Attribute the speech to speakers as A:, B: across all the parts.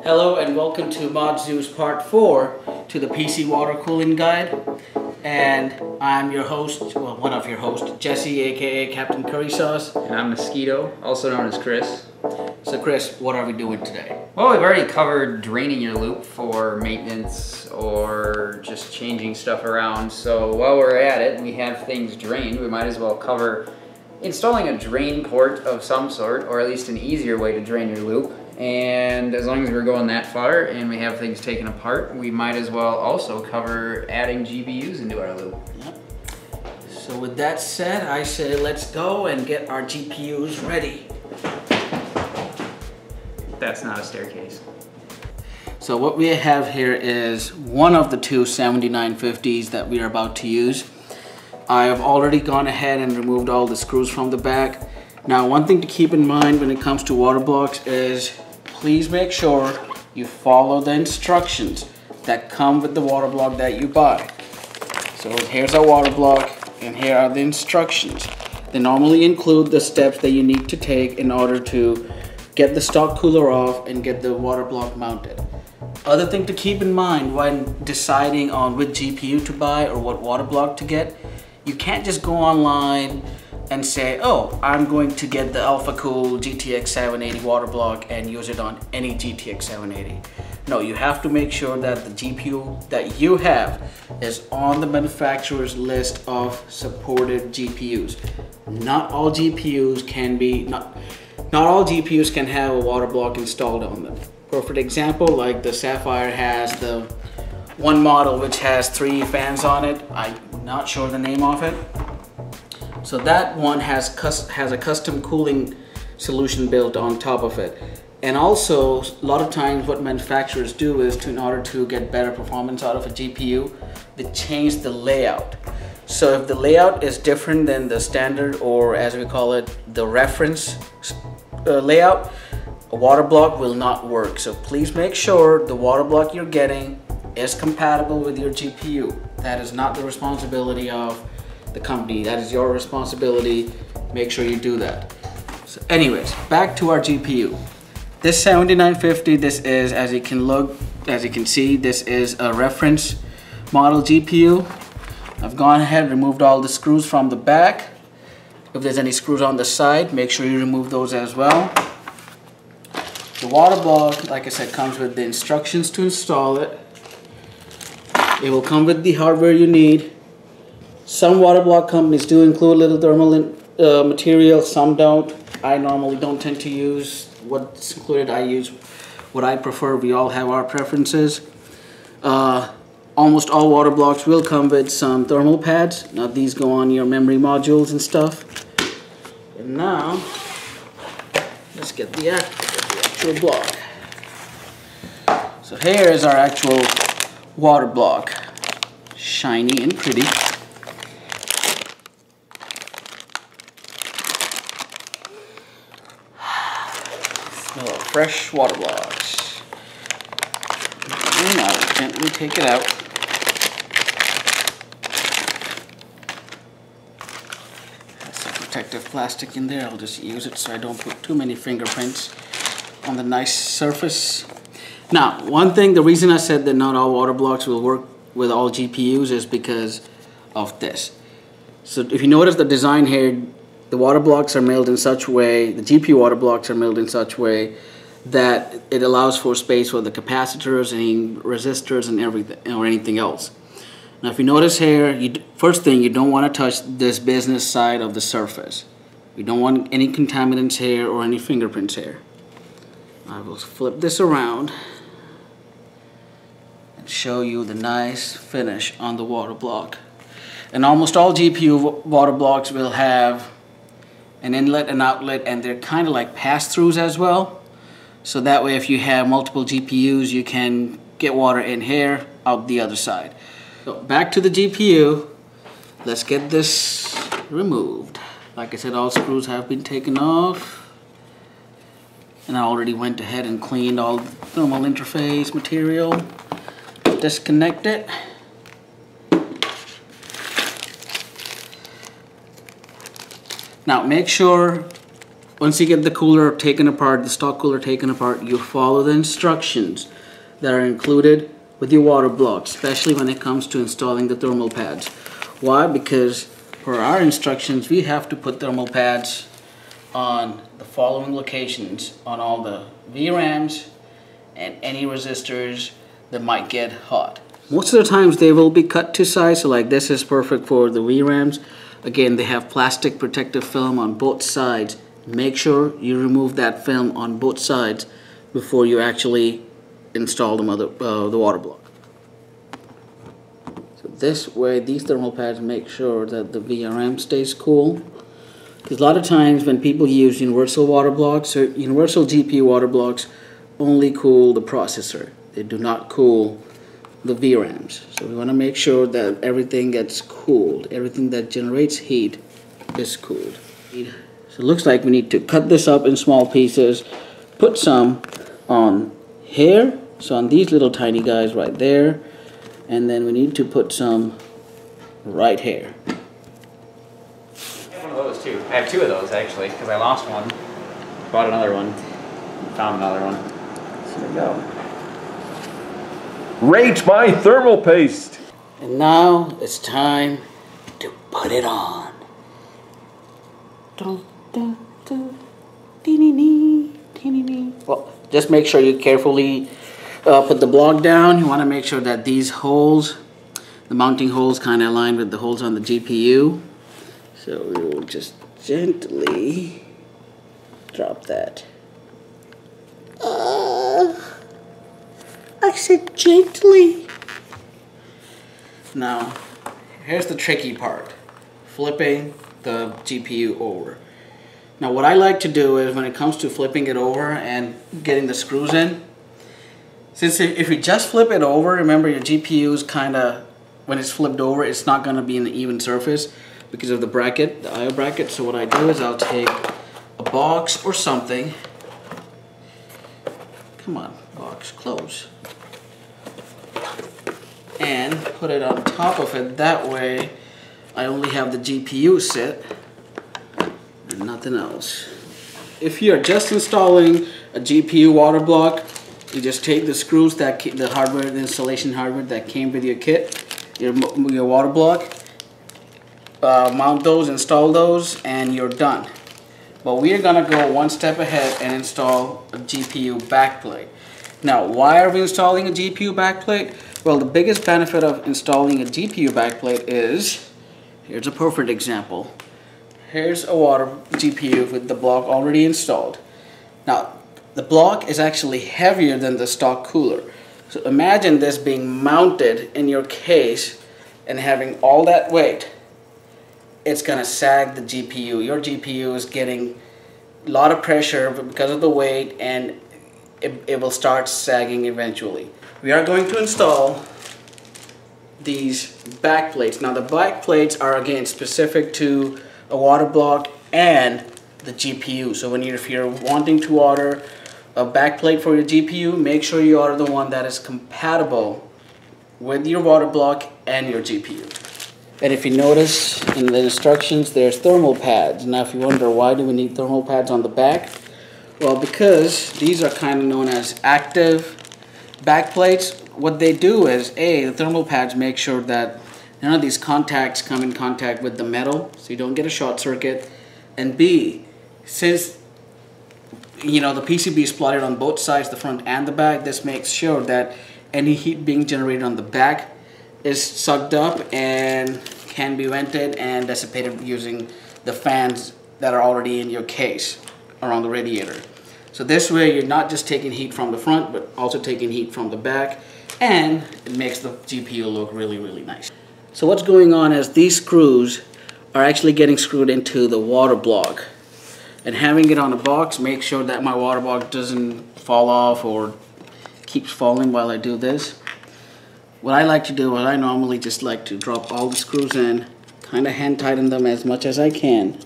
A: Hello and welcome to ModZoo's Part 4 to the PC water cooling guide. And I'm your host, well, one of your hosts, Jesse, aka Captain Curry Sauce.
B: And I'm Mosquito, also known as Chris.
A: So Chris, what are we doing today?
B: Well, we've already covered draining your loop for maintenance or just changing stuff around. So while we're at it and we have things drained, we might as well cover installing a drain port of some sort, or at least an easier way to drain your loop. And as long as we're going that far and we have things taken apart, we might as well also cover adding GPUs into our loop.
A: Yep. So with that said, I say let's go and get our GPUs ready.
B: That's not a staircase.
A: So what we have here is one of the two 7950s that we are about to use. I have already gone ahead and removed all the screws from the back. Now, one thing to keep in mind when it comes to water blocks is please make sure you follow the instructions that come with the water block that you buy. So here's our water block and here are the instructions. They normally include the steps that you need to take in order to get the stock cooler off and get the water block mounted. Other thing to keep in mind when deciding on which GPU to buy or what water block to get, you can't just go online and say, oh, I'm going to get the Alphacool GTX 780 water block and use it on any GTX 780. No, you have to make sure that the GPU that you have is on the manufacturer's list of supported GPUs. Not all GPUs can be, not all GPUs can have a water block installed on them. Perfect example, like the Sapphire has the one model which has 3 fans on it. I'm not sure the name of it. So that one has a custom cooling solution built on top of it. And also, a lot of times what manufacturers do is in order to get better performance out of a GPU, they change the layout. So if the layout is different than the standard, or as we call it, the reference layout, a water block will not work. So please make sure the water block you're getting is compatible with your GPU. That is not the responsibility of the company. That is your responsibility. Make sure you do that. So anyways, back to our GPU. This 7950, this is, as you can see, this is a reference model GPU. I've gone ahead and removed all the screws from the back. If there's any screws on the side, make sure you remove those as well. The water block, like I said, comes with the instructions to install it. It will come with the hardware you need. Some water block companies do include little thermal material, some don't. I normally don't tend to use what's included. I use what I prefer. We all have our preferences. Almost all water blocks will come with some thermal pads. Now these go on your memory modules and stuff. And now, let's get the actual block. So here is our actual water block. Shiny and pretty. Smell of fresh water blocks. And I'll gently take it out. Has some protective plastic in there. I'll just use it so I don't put too many fingerprints on the nice surface. Now, one thing, the reason I said that not all water blocks will work with all GPUs is because of this. So if you notice the design here, the water blocks are milled in such a way, the GPU water blocks are milled in such a way that it allows for space for the capacitors and resistors and everything, or anything else. Now if you notice here, first thing, you don't want to touch this business side of the surface. You don't want any contaminants here or any fingerprints here. I will flip this around and show you the nice finish on the water block. And almost all GPU water blocks will have an inlet and outlet, and they're kind of like pass-throughs as well. So that way if you have multiple GPUs, you can get water in here, out the other side. So back to the GPU. Let's get this removed. Like I said, all screws have been taken off. And I already went ahead and cleaned all the thermal interface material. Disconnect it. Now make sure once you get the cooler taken apart, the stock cooler taken apart, you follow the instructions that are included with your water block, especially when it comes to installing the thermal pads. Why? Because for our instructions, we have to put thermal pads on the following locations on all the VRAMs and any resistors that might get hot. Most of the times they will be cut to size, so like this is perfect for the VRAMs. Again, they have plastic protective film on both sides. Make sure you remove that film on both sides before you actually install the water block. So this way, these thermal pads make sure that the VRM stays cool. Because a lot of times when people use universal water blocks or universal GPU water blocks only cool the processor. They do not cool the VRAMs. So we want to make sure that everything gets cooled. Everything that generates heat is cooled. So it looks like we need to cut this up in small pieces, put some on here, so on these little tiny guys right there, and then we need to put some right here.
B: I have one of those too. I have two of those actually, because I lost one, bought another one, found another one. So there we go.
C: Rate my thermal paste.
A: And now it's time to put it on. Well, just make sure you carefully put the block down. You want to make sure that these holes, the mounting holes, kind of align with the holes on the GPU. So we will just gently drop that. I said gently. Now, here's the tricky part. Flipping the GPU over. Now what I like to do is when it comes to flipping it over and getting the screws in, since if you just flip it over, remember your GPU is kind of, when it's flipped over, it's not going to be in the even surface because of the bracket, the IO bracket. So what I do is I'll take a box or something. Come on, box, close. And put it on top of it. That way I only have the GPU sit and nothing else. If you're just installing a GPU water block, you just take the screws that the hardware, the installation hardware that came with your kit, your water block, mount those, install those, and you're done. But we are gonna go one step ahead and install a GPU backplate. Now, why are we installing a GPU backplate? Well, the biggest benefit of installing a GPU backplate is, here's a perfect example. Here's a water GPU with the block already installed. Now, the block is actually heavier than the stock cooler. So imagine this being mounted in your case and having all that weight. It's gonna sag the GPU. Your GPU is getting a lot of pressure because of the weight, and it will start sagging eventually. We are going to install these backplates. Now the backplates are again specific to a water block and the GPU. So if you're wanting to order a backplate for your GPU, make sure you order the one that is compatible with your water block and your GPU. And if you notice in the instructions, there's thermal pads. Now if you wonder why do we need thermal pads on the back, well, because these are kind of known as active backplates. What they do is, A, the thermal pads make sure that none of these contacts come in contact with the metal, so you don't get a short circuit. And B, since the PCB is plotted on both sides, the front and the back, this makes sure that any heat being generated on the back is sucked up and can be vented and dissipated using the fans that are already in your case around the radiator. So this way you're not just taking heat from the front, but also taking heat from the back, and it makes the GPU look really, really nice. So what's going on is these screws are actually getting screwed into the water block. And having it on a box makes sure that my water block doesn't fall off or keeps falling while I do this. What I like to do is I normally just like to drop all the screws in, kind of hand tighten them as much as I can.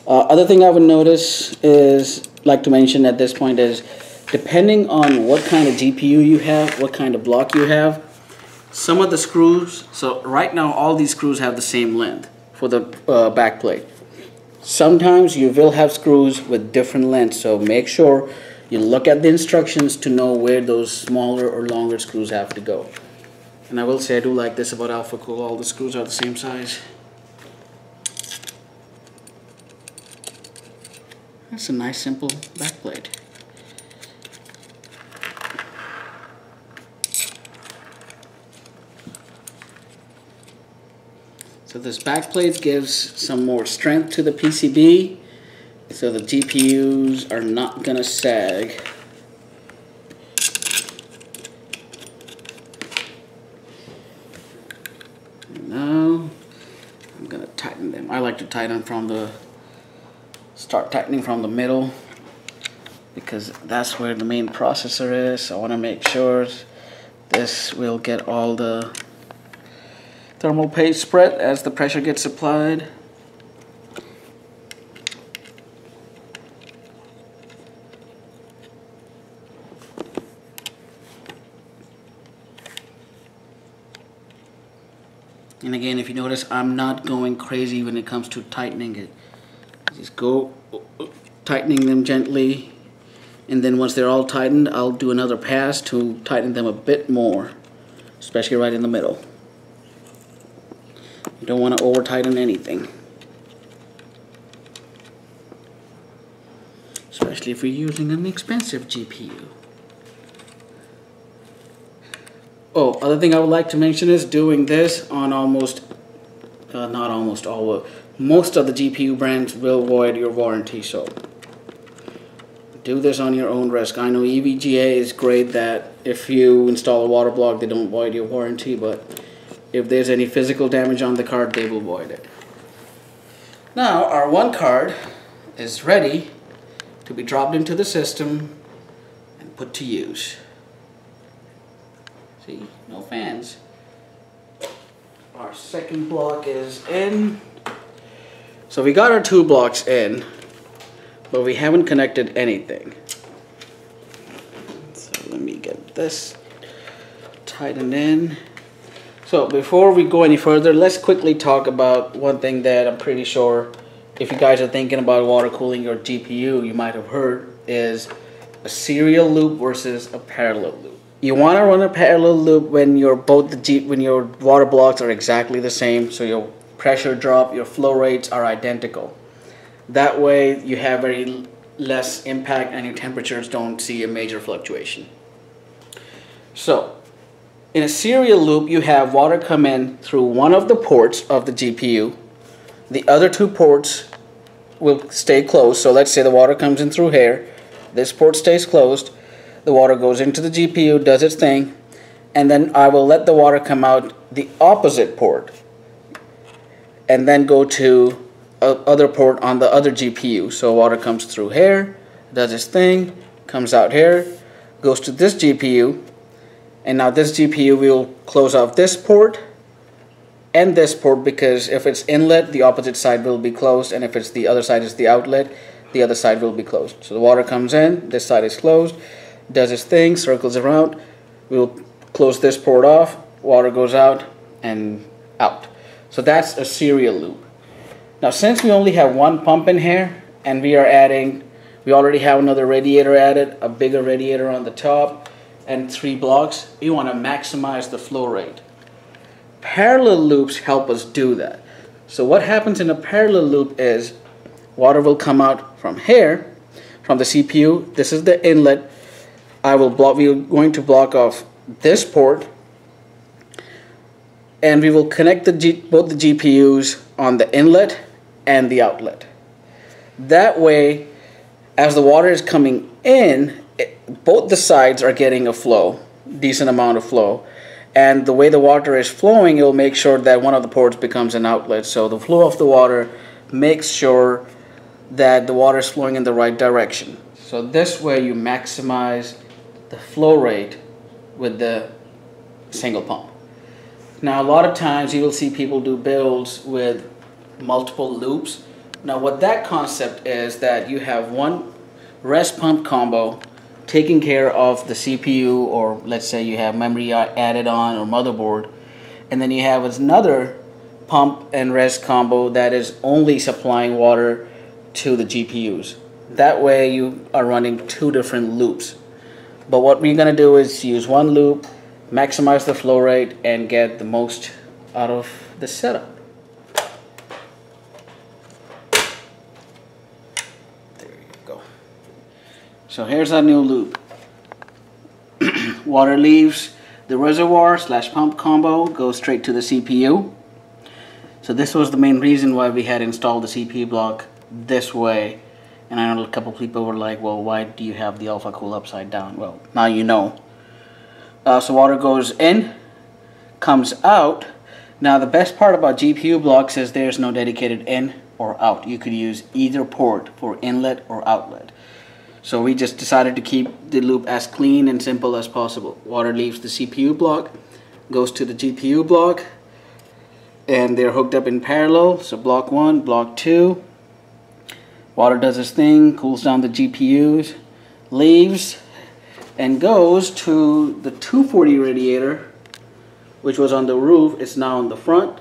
A: Other thing I would notice is, like to mention at this point, is depending on what kind of GPU you have, what kind of block you have, some of the screws, so right now all these screws have the same length for the back plate. Sometimes you will have screws with different lengths, so make sure you look at the instructions to know where those smaller or longer screws have to go. And I will say I do like this about Alphacool, all the screws are the same size. That's a nice simple backplate. So this backplate gives some more strength to the PCB, so the GPUs are not gonna sag. Now I'm gonna tighten them. I like to tighten start tightening from the middle, because that's where the main processor is. So I want to make sure this will get all the thermal paste spread as the pressure gets applied. And again, if you notice, I'm not going crazy when it comes to tightening it. Just go tightening them gently, and then once they're all tightened, I'll do another pass to tighten them a bit more, especially right in the middle. You don't want to over tighten anything, especially if you're using an expensive GPU. Oh, other thing I would like to mention is doing this on most of the GPU brands will void your warranty, so do this on your own risk. I know EVGA is great that if you install a water block, they don't void your warranty, but if there's any physical damage on the card, they will void it. Now, our one card is ready to be dropped into the system and put to use. See, no fans. Our second block is in. So we got our 2 blocks in, but we haven't connected anything. So let me get this tightened in. So before we go any further, let's quickly talk about one thing that I'm pretty sure if you guys are thinking about water cooling your GPU, you might have heard, is a serial loop versus a parallel loop. You want to run a parallel loop when your water blocks are exactly the same, so your pressure drop, your flow rates are identical. That way you have very less impact and your temperatures don't see a major fluctuation. So in a serial loop, you have water come in through one of the ports of the GPU. The other 2 ports will stay closed. So let's say the water comes in through here. This port stays closed. The water goes into the GPU, does its thing, and then I will let the water come out the opposite port and then go to other port on the other GPU. So water comes through here, does its thing, comes out here, goes to this GPU, and now this GPU will close off this port and this port, because if it's inlet, the opposite side will be closed, and if it's the other side is the outlet, the other side will be closed. So the water comes in, this side is closed, does its thing, circles around, we'll close this port off, water goes out and out. So that's a serial loop. Now since we only have 1 pump in here, and we already have another radiator added, a bigger radiator on the top, and 3 blocks, we want to maximize the flow rate. Parallel loops help us do that. So what happens in a parallel loop is water will come out from here, from the CPU. This is the inlet. We're going to block off this port, and we will connect both the GPUs on the inlet and the outlet. That way, as the water is coming in, both the sides are getting a flow, decent amount of flow, and the way the water is flowing, it will make sure that one of the ports becomes an outlet. So the flow of the water makes sure that the water is flowing in the right direction. So this way you maximize the flow rate with the single pump. Now a lot of times you will see people do builds with multiple loops. Now what that concept is that you have one rest pump combo taking care of the CPU, or let's say you have memory added on or motherboard, and then you have another pump and rest combo that is only supplying water to the GPUs. That way you are running 2 different loops. But what we're going to do is use one loop, maximize the flow rate, and get the most out of the setup. There you go. So here's our new loop. Water leaves the reservoir / pump combo, goes straight to the CPU. So this was the main reason why we had installed the CPU block this way. And I know a couple people were like, well, why do you have the Alphacool upside down? Well, now you know. So water goes in, comes out. Now the best part about GPU blocks is there's no dedicated in or out. You could use either port for inlet or outlet. So we just decided to keep the loop as clean and simple as possible. Water leaves the CPU block, goes to the GPU block, and they're hooked up in parallel. So block 1, block 2. Water does its thing, cools down the GPUs, leaves, and goes to the 240 radiator, which was on the roof. It's now on the front.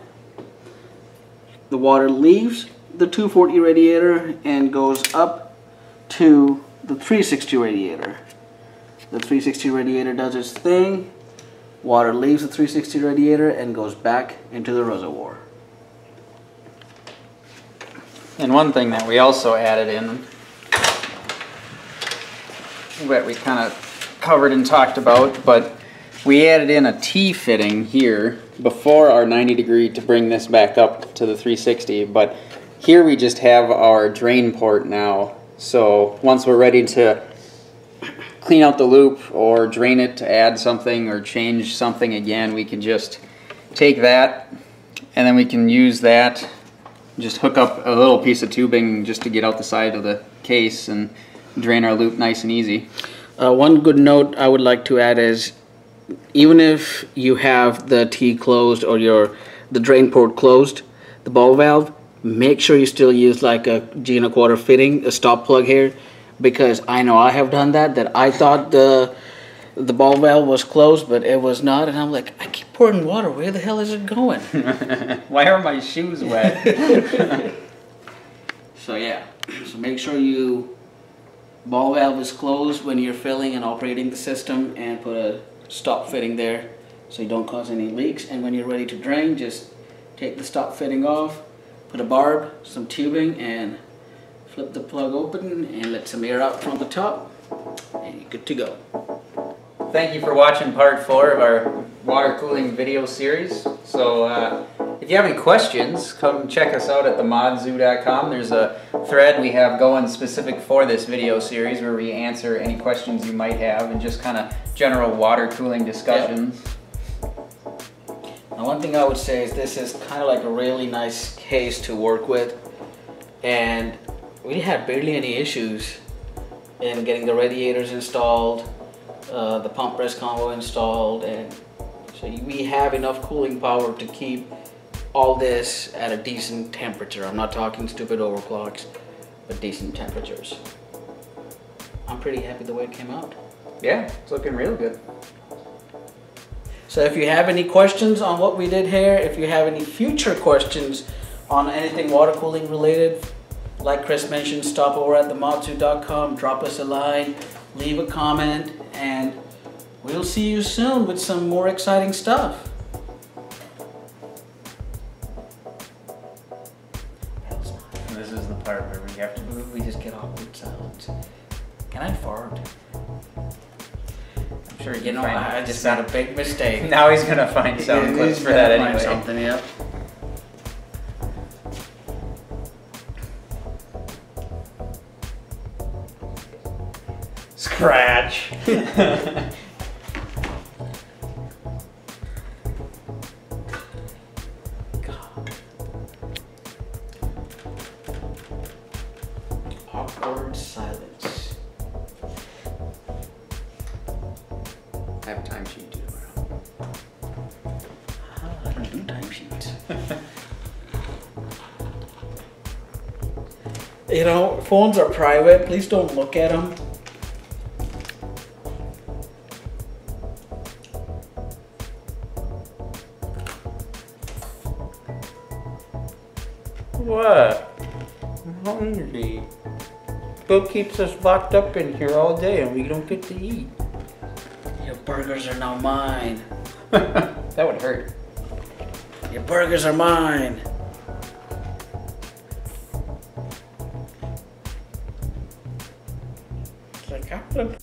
A: The water leaves the 240 radiator and goes up to the 360 radiator. The 360 radiator does its thing. Water leaves the 360 radiator and goes back into the reservoir.
B: And one thing that we also added in, that we kind of covered and talked about, but we added in a T fitting here before our 90 degree to bring this back up to the 360, but here we just have our drain port now. So once we're ready to clean out the loop or drain it to add something or change something again, we can just take that and then we can use that, just hook up a little piece of tubing just to get out the side of the case and drain our loop nice and easy.
A: One good note I would like to add is, even if you have the T closed or the drain port closed, the ball valve, make sure you still use like a G and a quarter fitting, a stop plug here, because I know I have done that I thought the ball valve was closed, but it was not, and I'm like, I keep pouring water, where the hell is it going?
B: Why are my shoes wet?
A: So yeah, so make sure you ball valve is closed when you're filling and operating the system, and put a stop fitting there so you don't cause any leaks. And when you're ready to drain, just take the stop fitting off, put a barb, some tubing, and flip the plug open and let some air out from the top, and you're good to go.
B: Thank you for watching part 4 of our water cooling video series. So if you have any questions, come check us out at themodzoo.com. There's a thread we have going specific for this video series where we answer any questions you might have and just kind of general water cooling discussions.
A: Now one thing I would say is this is kind of like a really nice case to work with, and we had barely any issues in getting the radiators installed, the pump rest combo installed, and so we have enough cooling power to keep all this at a decent temperature. I'm not talking stupid overclocks, but decent temperatures. I'm pretty happy the way it came out.
B: Yeah, it's looking real good.
A: So if you have any questions on what we did here, if you have any future questions on anything water cooling related, like Chris mentioned, stop over at themodzoo.com, drop us a line, leave a comment, and we'll see you soon with some more exciting stuff.
B: This is the part where we have to
A: We just get awkward sounds. Can I fart?
B: I'm sure
A: You know, I just got a big mistake.
B: Now he's gonna find sound clips for that anyway.
A: Something, yep.
B: Scratch.
A: Awkward silence.
B: I have a timesheet due tomorrow.
A: I don't do timesheets. You know, phones are private. Please don't look at them.
D: I'm hungry. Bill keeps us locked up in here all day and we don't get to eat.
A: Your burgers are now mine.
B: That would hurt.
A: Your burgers are mine. It's like,